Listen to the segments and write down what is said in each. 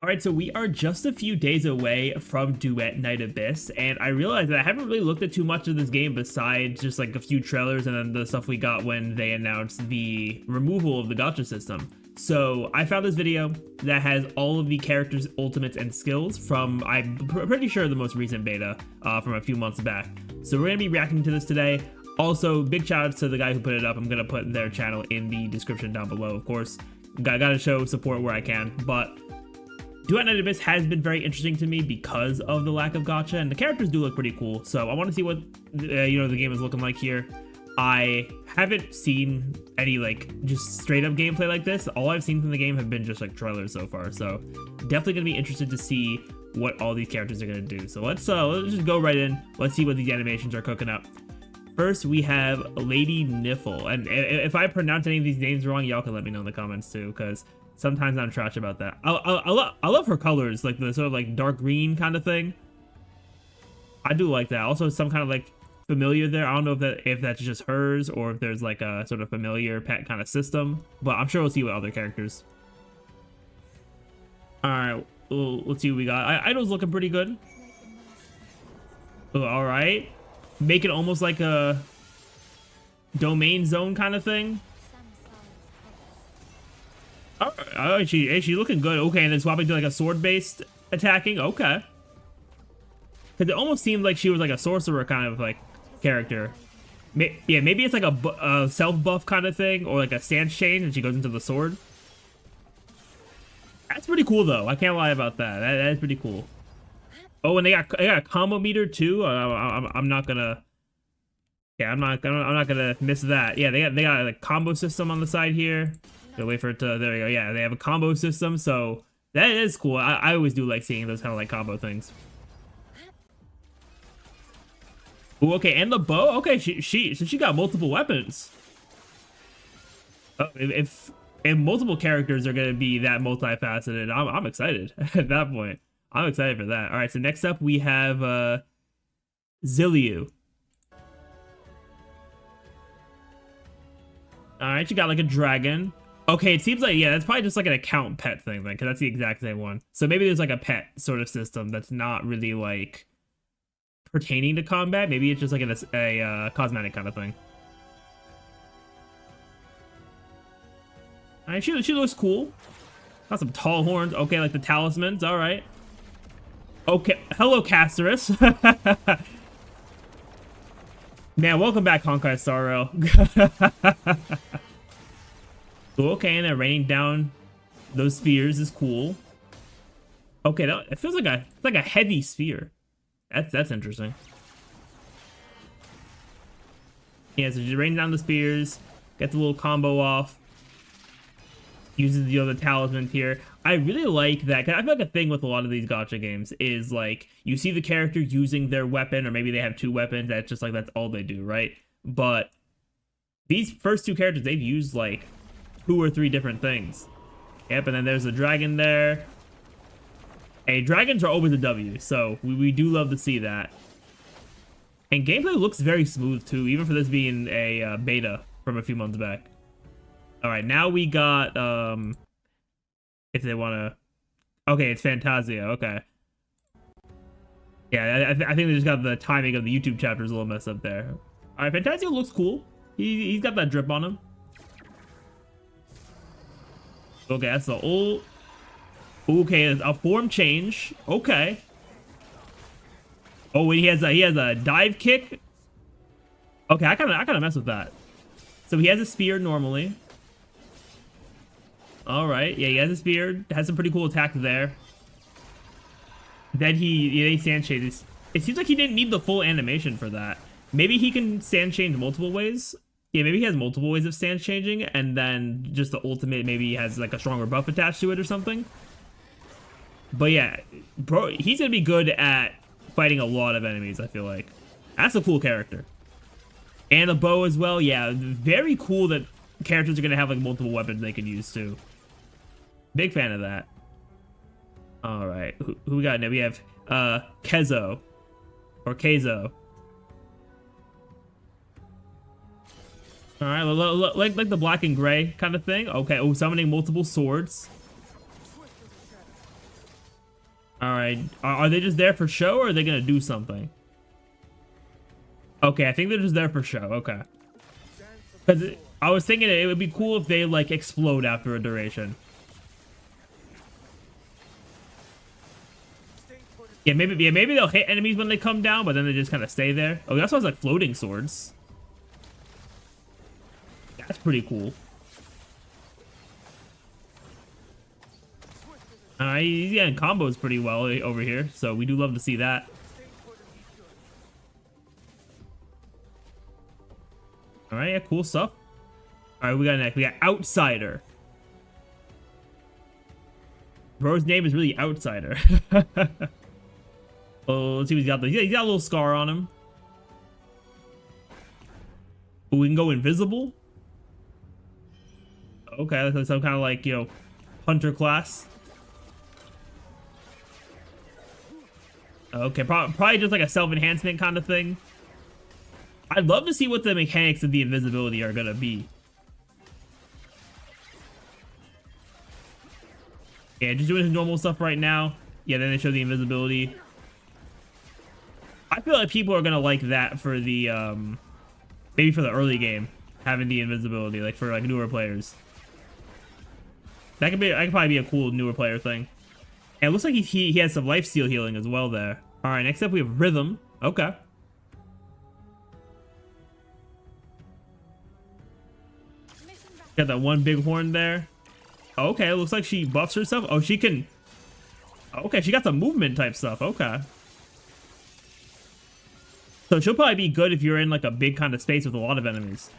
All right, so we are just a few days away from Duet Night Abyss, and I realized that I haven't really looked at too much of this game besides just like a few trailers and then the stuff we got when they announced the removal of the gacha system. So I found this video that has all of the characters' ultimates and skills from, I'm pretty sure, the most recent beta from a few months back. So we're going to be reacting to this today. Also, big shout outs to the guy who put it up. I'm going to put their channel in the description down below, of course. Gotta show support where I can, but Duet Night Abyss has been very interesting to me because of the lack of gacha, and the characters do look pretty cool. So I want to see what the game is looking like here. I haven't seen any like just straight up gameplay like this. All I've seen from the game have been just like trailers so far. So definitely gonna be interested to see what all these characters are gonna do. So let's just go right in. Let's see what these animations are cooking up. First, we have Lady Niffle, and if I pronounce any of these names wrong, y'all can let me know in the comments too, because sometimes I'm trash about that. I love her colors, like the sort of like dark green kind of thing. I do like that. Also, some kind of like familiar there. I don't know if that's just hers or if there's like a sort of familiar pet kind of system, but I'm sure we'll see with other characters. All right, let's see what we got. Idol's looking pretty good. Oh, all right, make it almost like a domain zone kind of thing. Oh, she's looking good. Okay, and then swapping to like a sword-based attacking. Okay, because it almost seemed like she was like a sorcerer kind of like character. Yeah, maybe it's like a self buff kind of thing, or like a stance change, and she goes into the sword. That's pretty cool, though. I can't lie about that. That is pretty cool. Oh, and they got a combo meter too. I'm not gonna. Yeah, I'm not gonna miss that. Yeah, they got a combo system on the side here. So wait for it to, there we go. Yeah, they have a combo system, so that is cool. I always do like seeing those kind of like combo things. Ooh, okay, and the bow. Okay, she got multiple weapons. Oh, if multiple characters are gonna be that multifaceted, I'm excited at that point. I'm excited for that. All right, so next up we have Zilliu. All right, you got like a dragon. Okay, it seems like, yeah, that's probably just like an account pet thing then, because that's the exact same one. So maybe there's like a pet sort of system that's not really like pertaining to combat. Maybe it's just like a cosmetic kind of thing. All right, she looks cool. Got some tall horns. Okay, like the talismans. All right. Okay, hello, Casterus. Man, welcome back, Honkai Star Rail. Okay, and then raining down those spears is cool. Okay, it feels like a heavy spear. That's interesting. Yeah, so just raining down the spears, gets a little combo off, uses the other talismans here. I really like that, because I feel like a thing with a lot of these gacha games is like you see the character using their weapon, or maybe they have two weapons. That's just like that's all they do, right? But these first two characters, they've used like 2 or 3 different things. Yep, and then there's a dragon there. Hey, dragons are always a W, so we do love to see that. And gameplay looks very smooth too, even for this being a beta from a few months back. All right, now we got if they want to. Okay, it's Fantasia. Okay. Yeah, I think they just got the timing of the YouTube chapters a little messed up there. All right, Fantasia looks cool. He's got that drip on him. Okay, that's the old. Okay, a form change. Okay. Oh, he has a dive kick. Okay, I kind of mess with that. So he has a spear normally. All right, yeah, he has a spear. Has some pretty cool attacks there. Then he sand changes. It seems like he didn't need the full animation for that. Maybe he can sand change multiple ways. Yeah, maybe he has multiple ways of stance changing, and then just the ultimate maybe he has like a stronger buff attached to it or something. But yeah, bro, he's gonna be good at fighting a lot of enemies, I feel like. That's a cool character. And a bow as well, yeah, very cool that characters are gonna have like multiple weapons they can use too. Big fan of that. All right, who we got now? We have Kezo, or Keizo. All right, like the black and gray kind of thing. Okay, oh, summoning multiple swords. All right. Are they just there for show, or are they gonna do something? Okay, I think they're just there for show. Okay. Because I was thinking it would be cool if they like explode after a duration. Yeah, maybe they'll hit enemies when they come down, but then they just kind of stay there. Oh, he also has like floating swords. That's pretty cool. He's getting combos pretty well over here, so we do love to see that. All right, yeah, cool stuff. All right, we got next. We got Outsider. Bro's name is really Outsider. Oh, let's see what he's got. He's got a little scar on him. Ooh, we can go invisible. Okay, that's some kind of like, you know, hunter class. Okay, probably just like a self-enhancement kind of thing. I'd love to see what the mechanics of the invisibility are gonna be. Yeah, just doing his normal stuff right now. Yeah, then they show the invisibility. I feel like people are gonna like that for the maybe for the early game, having the invisibility, like for like newer players. That could probably be a cool newer player thing. And it looks like he has some life steal healing as well there. All right, next up we have Rhythm. Okay. Got that one big horn there. Okay, it looks like she buffs herself. Oh, she can. Okay, she got some movement type stuff. Okay. So she'll probably be good if you're in like a big kind of space with a lot of enemies.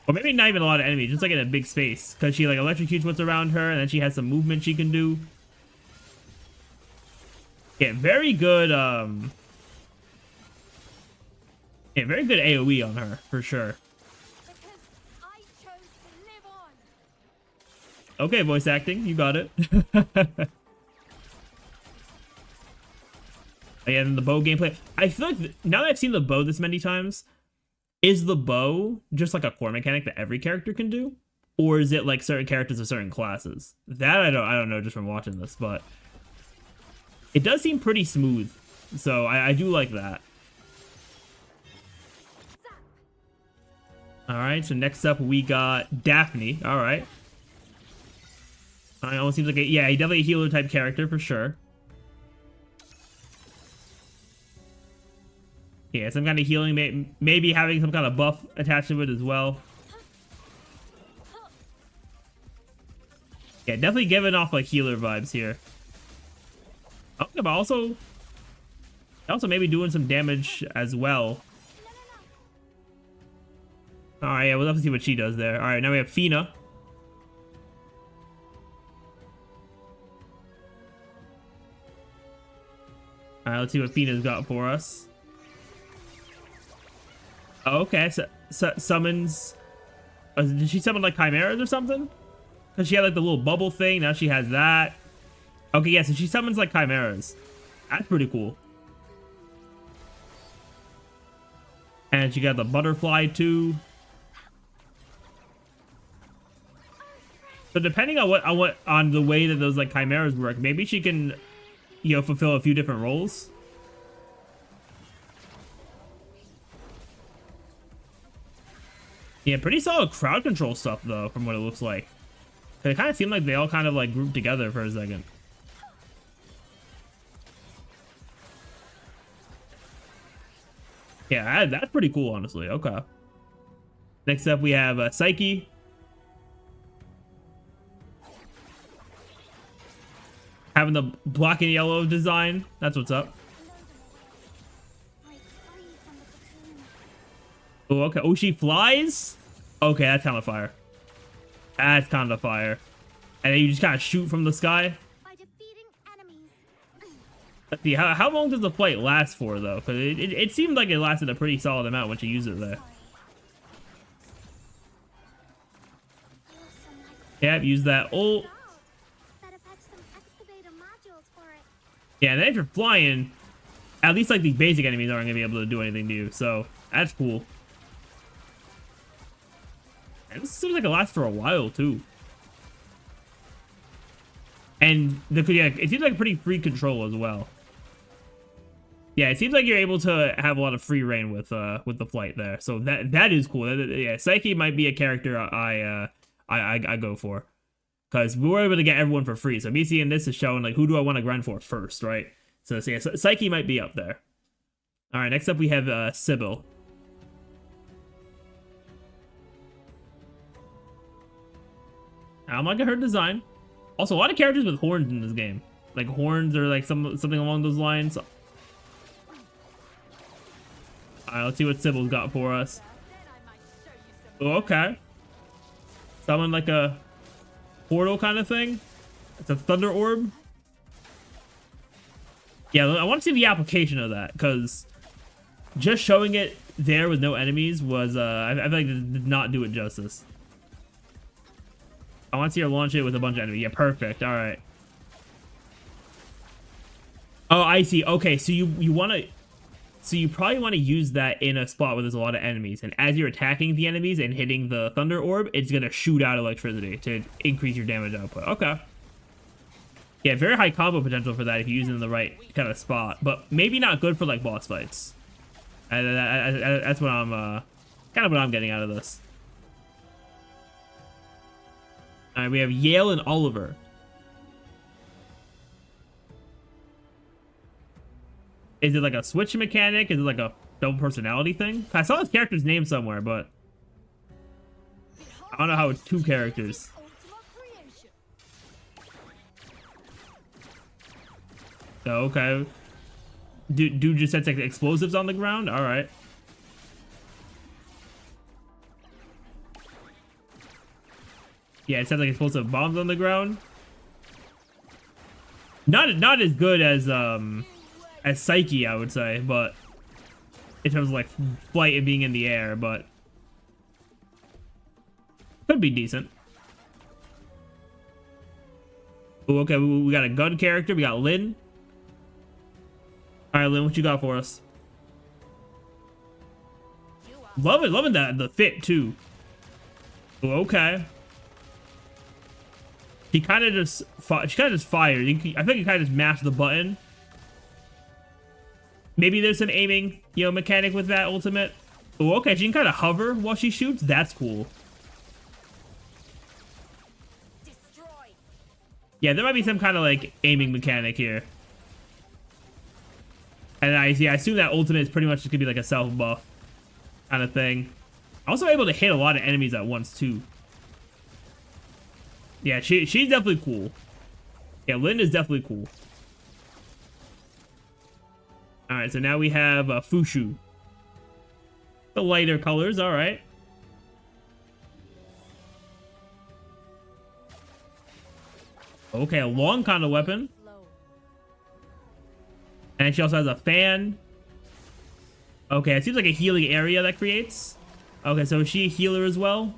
Or maybe not even a lot of enemies, just like in a big space. Because she like electrocutes what's around her, and then she has some movement she can do. Yeah, very good, yeah, very good AoE on her, for sure. Okay, voice acting, you got it. Yeah, and the bow gameplay. I feel like now that I've seen the bow this many times, is the bow just like a core mechanic that every character can do? Or is it like certain characters of certain classes? That I don't know just from watching this, but it does seem pretty smooth. So I do like that. Alright, so next up we got Daphne. Alright. It almost seems like yeah, definitely a healer type character for sure. Yeah, some kind of healing, maybe having some kind of buff attached to it as well. Yeah, definitely giving off like healer vibes here. Okay, but also maybe doing some damage as well. Alright, yeah, we'll have to see what she does there. Alright, now we have Fina. Alright, let's see what Fina's got for us. Oh, okay, so summons. Did she summon like chimeras or something? Because she had like the little bubble thing. Now she has that. Okay, yeah, so she summons like chimeras. That's pretty cool. And she got the butterfly too. So depending on the way that those like chimeras work, maybe she can, you know, fulfill a few different roles. Yeah, pretty solid crowd control stuff, though, from what it looks like. It kind of seemed like they all kind of, like, grouped together for a second. Yeah, that's pretty cool, honestly. Okay. Next up, we have Psyche. Having the black and yellow design. That's what's up. Oh, okay. Oh, she flies? Okay, that's kind of fire. That's kind of fire. And then you just kind of shoot from the sky. Let's see, how long does the flight last for, though? Because it seemed like it lasted a pretty solid amount when she used it there. Yep, use that ult. Yeah, and then if you're flying, at least like these basic enemies aren't going to be able to do anything to you. So, that's cool. And this seems like it lasts for a while, too. And yeah, it seems like pretty free control as well. Yeah, it seems like you're able to have a lot of free reign with the flight there. So that is cool. Yeah, Psyche might be a character I go for, because we were able to get everyone for free. So me seeing this is showing like who do I want to grind for first, right? So yeah, Psyche might be up there. All right, next up we have Sybil. I'm liking her design. Also, a lot of characters with horns in this game, like horns or like something along those lines. Alright, let's see what Sybil's got for us. Oh, okay. Summon like a portal kind of thing. It's a thunder orb. Yeah, I want to see the application of that, because just showing it there with no enemies was, I feel like it did not do it justice. I want to see her launch it with a bunch of enemies. Yeah, perfect. Alright. Oh, I see. Okay, so you want to... So you probably want to use that in a spot where there's a lot of enemies, and as you're attacking the enemies and hitting the thunder orb, it's gonna shoot out electricity to increase your damage output. Okay. Yeah, very high combo potential for that if you use it in the right kind of spot, but maybe not good for like boss fights. That's what I'm kind of what I'm getting out of this. All right, we have Yale and Oliver. Is it like a switch mechanic? Is it like a double personality thing? I saw this character's name somewhere, but I don't know how it's two characters. Oh, okay. Dude just sets like explosives on the ground? Alright. Yeah, it sets like explosive bombs on the ground. Not as good as Psyche, I would say, but in terms of like flight and being in the air, but could be decent. Ooh, okay, we got a gun character. We got Lynn. All right, Lynn, what you got for us? Loving that the fit too. Ooh, okay. She kind of just fired. I think you kind of just mashed the button. Maybe there's some aiming, mechanic with that ultimate. Oh, okay, she can kind of hover while she shoots. That's cool. Yeah, there might be some kind of like aiming mechanic here. And I assume that ultimate is pretty much just gonna be like a self buff kind of thing. Also able to hit a lot of enemies at once too. Yeah, she's definitely cool. Yeah, Lynn is definitely cool. Alright, so now we have Fushu. The lighter colors, alright. Okay, a long kind of weapon. And she also has a fan. Okay, it seems like a healing area that creates. Okay, so is she a healer as well?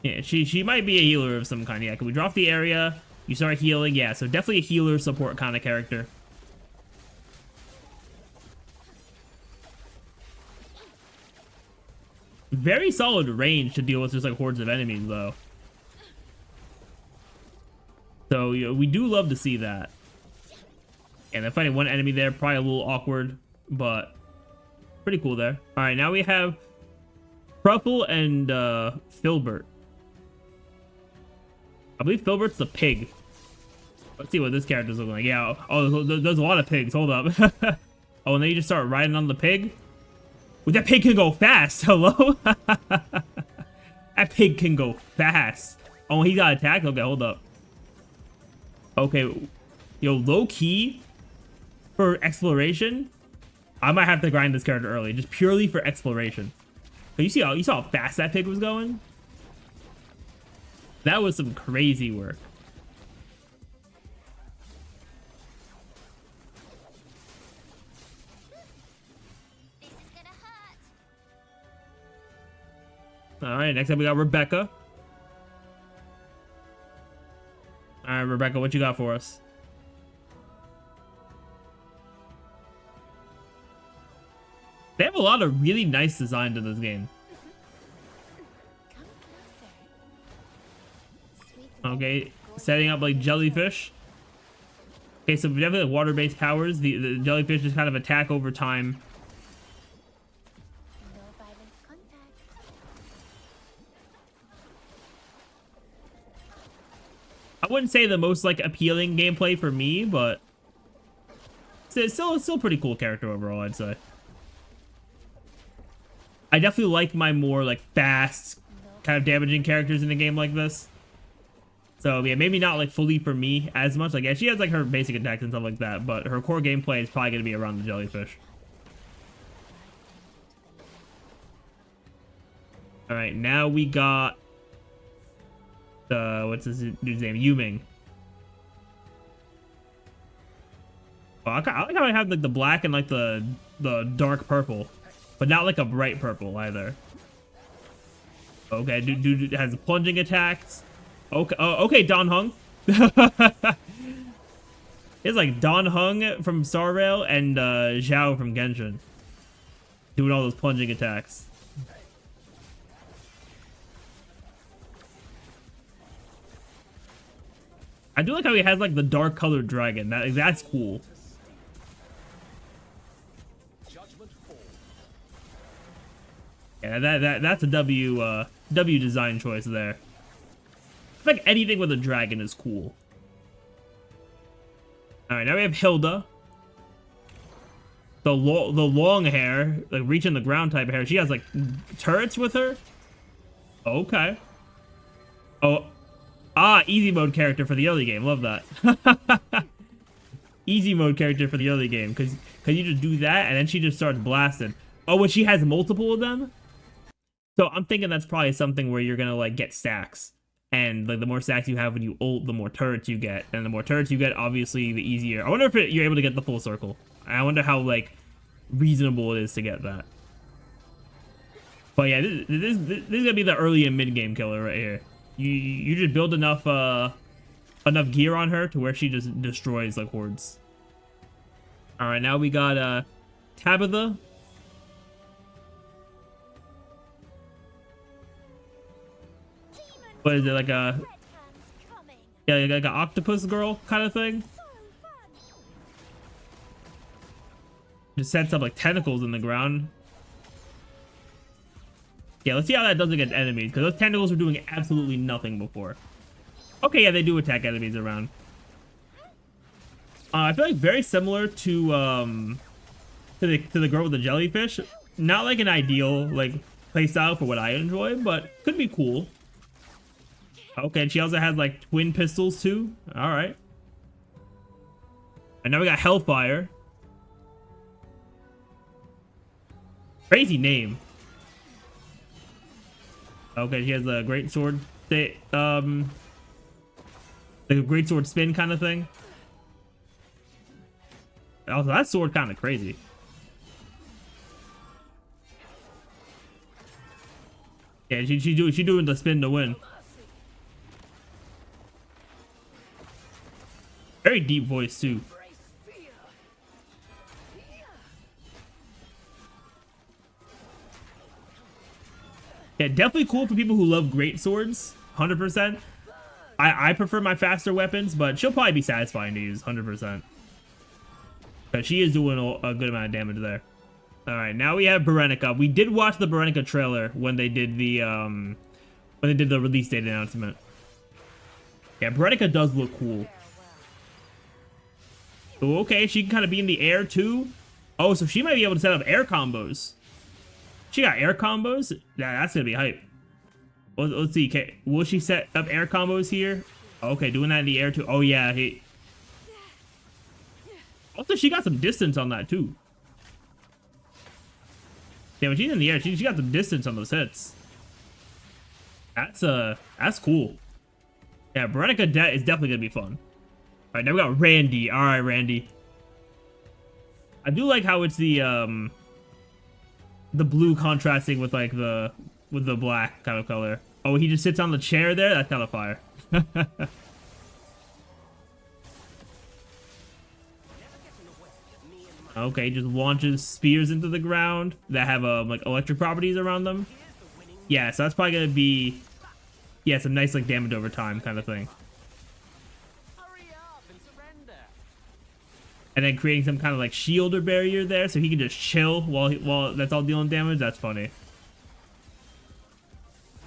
Yeah, she might be a healer of some kind. Yeah, can we drop the area? You start healing, yeah, so definitely a healer support kind of character. Very solid range to deal with just like hordes of enemies, though. So we do love to see that. And then fighting one enemy there, probably a little awkward, but pretty cool there. All right, now we have Truffle and Filbert. I believe Filbert's the pig. Let's see what this character's looking like. Yeah, oh, there's a lot of pigs. Hold up. Oh, and then you just start riding on the pig? Well, that pig can go fast. Hello? That pig can go fast. Oh, he got attacked? Okay, hold up. Okay. Yo, low key for exploration, I might have to grind this character early, just purely for exploration. But you saw how fast that pig was going? That was some crazy work. All right, next up we got Rebecca. All right, Rebecca, what you got for us? They have a lot of really nice designs in this game. Okay, setting up like jellyfish. Okay, so definitely like water-based powers. The jellyfish just kind of attack over time. No violent contact. I wouldn't say the most like appealing gameplay for me, but it's still a pretty cool character overall, I'd say. I definitely like my more like fast, kind of damaging characters in a game like this. So yeah, maybe not like fully for me as much. Like yeah, she has like her basic attacks and stuff like that, but her core gameplay is probably gonna be around the jellyfish. All right, now we got what's this dude's name? Yuming. Oh, I like how I have like the black and like the dark purple, but not like a bright purple either. Okay, dude has plunging attacks. Okay, okay, Don Hung. It's like Don Hung from Star Rail and Zhao from Genshin doing all those plunging attacks. I do like how he has like the dark colored dragon. That's cool. Yeah, that's a W design choice there. I feel like anything with a dragon is cool. All right, now we have Hilda. The long hair, like reaching the ground type of hair. She has like turrets with her. Okay. Oh, easy mode character for the early game. Love that. Easy mode character for the early game, because you just do that and then she just starts blasting. Oh, and she has multiple of them. So I'm thinking that's probably something where you're gonna like get stacks. And like the more stacks you have when you ult, the more turrets you get, and the more turrets you get, obviously the easier. I wonder if you're able to get the full circle. I wonder how like reasonable it is to get that. But yeah, this is gonna be the early and mid game killer right here. You just build enough gear on her to where she just destroys like hordes. All right, now we got Tabitha. What is it, like a yeah, like an octopus girl kind of thing? Just sets up like tentacles in the ground. Yeah, let's see how that does against enemies, because those tentacles were doing absolutely nothing before. Okay, yeah, they do attack enemies around. I feel like very similar to the girl with the jellyfish. Not like an ideal like playstyle for what I enjoy, but could be cool. Okay, and she also has like twin pistols too. All right. And now we got Hellfire. Crazy name. Okay, she has a great sword. Like a great sword spin kind of thing. Also, that sword kind of crazy. Yeah, she doing the spin to win. Very deep voice too. Yeah, definitely cool for people who love great swords. 100%. I prefer my faster weapons, but she'll probably be satisfying to use. 100%. But she is doing a good amount of damage there. All right, now we have Berenica. We did watch the Berenica trailer when they did the release date announcement. Yeah, Berenica does look cool. Oh, okay, she can kind of be in the air too. Oh, so she might be able to set up air combos. She got air combos? That's gonna be hype. Let's see. Okay, will she set up air combos here? Okay, doing that in the air too. Oh yeah. Also, she got some distance on that too. Yeah, when she's in the air, she got some distance on those hits. That's cool. Yeah, Berenica is definitely gonna be fun. All right, now we got Randy. All right, Randy. I do like how it's the blue contrasting with like the black kind of color. Oh, he just sits on the chair there. That's kind of fire. Okay, just launches spears into the ground that have like electric properties around them. Yeah, so that's probably gonna be yeah, some nice like damage over time kind of thing. Hurry up and surrender. And then creating some kind of like shield or barrier there, so he can just chill while that's all dealing damage. That's funny.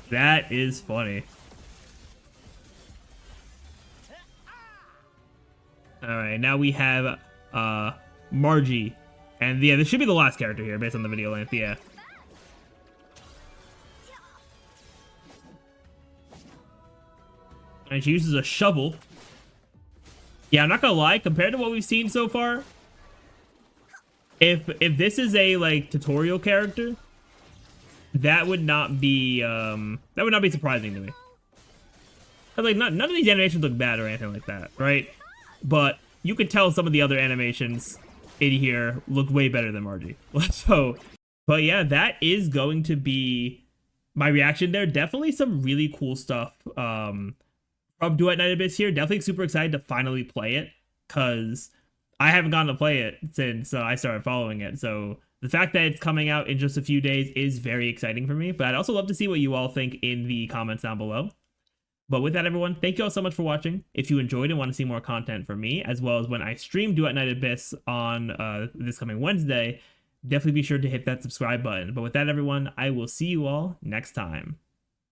That is funny. All right, now we have Margie, and yeah, this should be the last character here based on the video length. Yeah. And she uses a shovel. Yeah, I'm not gonna lie, compared to what we've seen so far, if this is a like tutorial character, that would not be surprising to me. Like none of these animations look bad or anything like that, right? But you could tell some of the other animations in here look way better than Margie. So, but yeah, that is going to be my reaction there. Definitely some really cool stuff from Duet Night Abyss here. Definitely super excited to finally play it, because I haven't gotten to play it since I started following it. So the fact that it's coming out in just a few days is very exciting for me. But I'd also love to see what you all think in the comments down below. But with that, everyone, thank you all so much for watching. If you enjoyed and want to see more content from me, as well as when I stream Duet Night Abyss on this coming Wednesday, definitely be sure to hit that subscribe button. But with that, everyone, I will see you all next time.